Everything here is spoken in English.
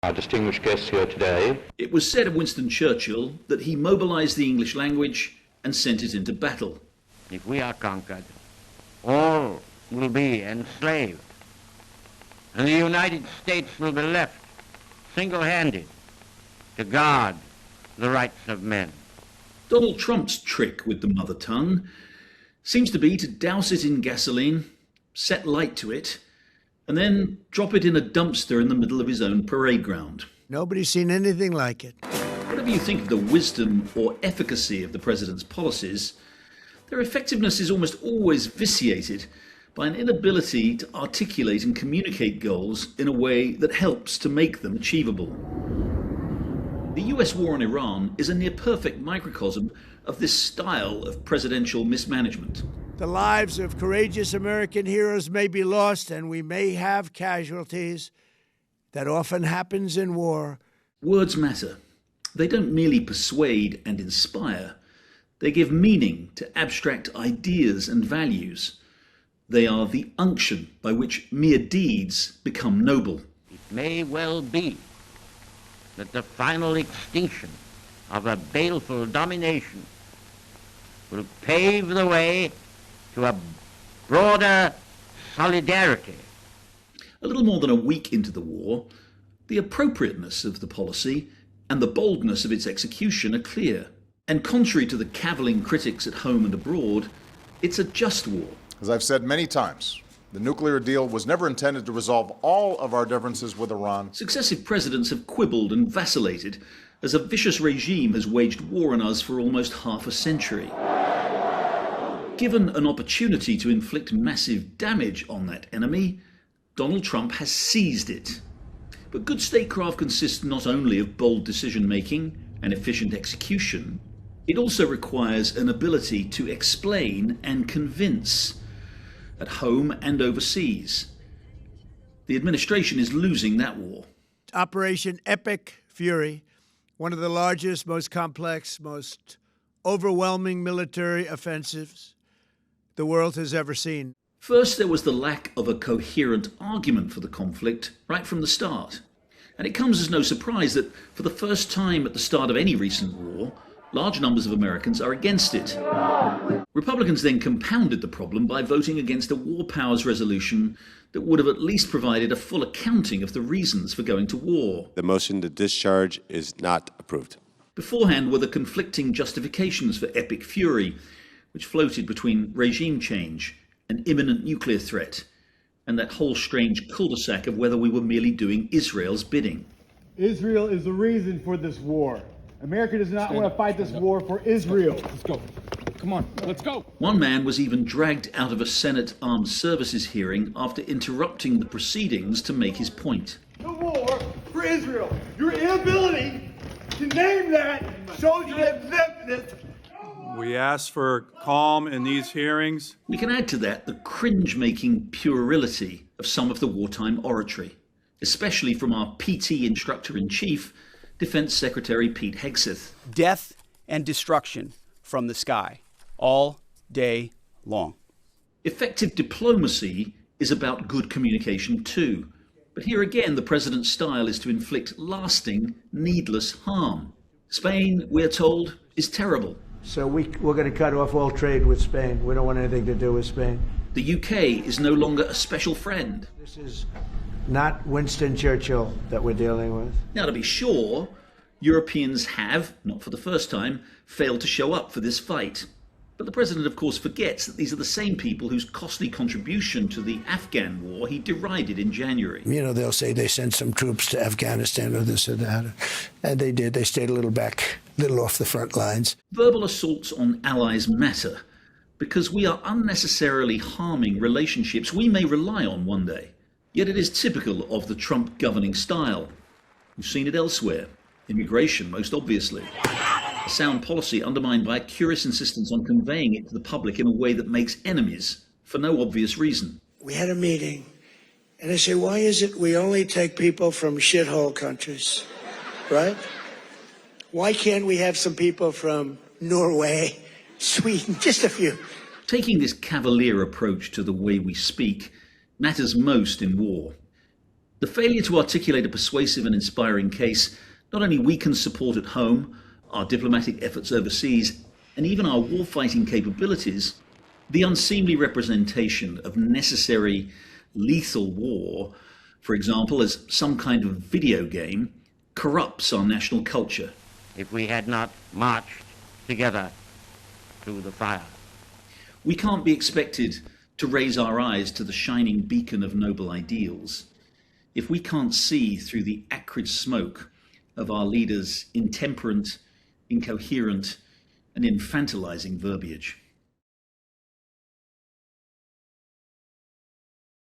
Our distinguished guests here today. It was said of Winston Churchill that he mobilized the English language and sent it into battle. If we are conquered, all will be enslaved, and the United States will be left single-handed to guard the rights of men. Donald Trump's trick with the mother tongue seems to be to douse it in gasoline, set light to it, and then drop it in a dumpster in the middle of his own parade ground. Nobody's seen anything like it. Whatever you think of the wisdom or efficacy of the president's policies, their effectiveness is almost always vitiated by an inability to articulate and communicate goals in a way that helps to make them achievable. The US war on Iran is a near-perfect microcosm of this style of presidential mismanagement. The lives of courageous American heroes may be lost, and we may have casualties. That often happens in war. Words matter. They don't merely persuade and inspire. They give meaning to abstract ideas and values. They are the unction by which mere deeds become noble. It may well be that the final extinction of a baleful domination will pave the way to a broader solidarity. A little more than a week into the war, the appropriateness of the policy and the boldness of its execution are clear. And contrary to the cavilling critics at home and abroad, it's a just war. As I've said many times, the nuclear deal was never intended to resolve all of our differences with Iran. Successive presidents have quibbled and vacillated as a vicious regime has waged war on us for almost half a century. Given an opportunity to inflict massive damage on that enemy, Donald Trump has seized it. But good statecraft consists not only of bold decision-making and efficient execution, it also requires an ability to explain and convince, at home and overseas. The administration is losing that war. Operation Epic Fury, one of the largest, most complex, most overwhelming military offensives the world has ever seen. First, there was the lack of a coherent argument for the conflict right from the start. And it comes as no surprise that for the first time at the start of any recent war, large numbers of Americans are against it. Republicans then compounded the problem by voting against a war powers resolution that would have at least provided a full accounting of the reasons for going to war. The motion to discharge is not approved. Beforehand were the conflicting justifications for Epic Fury, which floated between regime change, an imminent nuclear threat, and that whole strange cul-de-sac of whether we were merely doing Israel's bidding. Israel is the reason for this war. America does not want to fight this war for Israel. Let's go. Come on, let's go. One man was even dragged out of a Senate Armed Services hearing after interrupting the proceedings to make his point. The war for Israel. Your inability to name that shows you exemptness. We ask for calm in these hearings. We can add to that the cringe-making puerility of some of the wartime oratory, especially from our PT Instructor-in-Chief, Defense Secretary Pete Hegseth. Death and destruction from the sky, all day long. Effective diplomacy is about good communication too. But here again, the president's style is to inflict lasting, needless harm. Spain, we're told, is terrible. So we're going to cut off all trade with Spain. We don't want anything to do with Spain. The UK is no longer a special friend. This is not Winston Churchill that we're dealing with. Now, to be sure, Europeans have, not for the first time, failed to show up for this fight. But the president, of course, forgets that these are the same people whose costly contribution to the Afghan war he derided in January. You know, they'll say they sent some troops to Afghanistan or this or that. And they did. They stayed a little back, a little off the front lines. Verbal assaults on allies matter because we are unnecessarily harming relationships we may rely on one day. Yet it is typical of the Trump governing style. We've seen it elsewhere. Immigration, most obviously. A sound policy undermined by a curious insistence on conveying it to the public in a way that makes enemies, for no obvious reason. We had a meeting, and I say, why is it we only take people from shithole countries, right? Why can't we have some people from Norway, Sweden, just a few? Taking this cavalier approach to the way we speak matters most in war. The failure to articulate a persuasive and inspiring case not only weakens support at home, our diplomatic efforts overseas, and even our warfighting capabilities, the unseemly representation of necessary lethal war, for example, as some kind of video game, corrupts our national culture. If we had not marched together through the fire. We can't be expected to raise our eyes to the shining beacon of noble ideals if we can't see through the acrid smoke of our leaders' intemperate, incoherent, and infantilizing verbiage.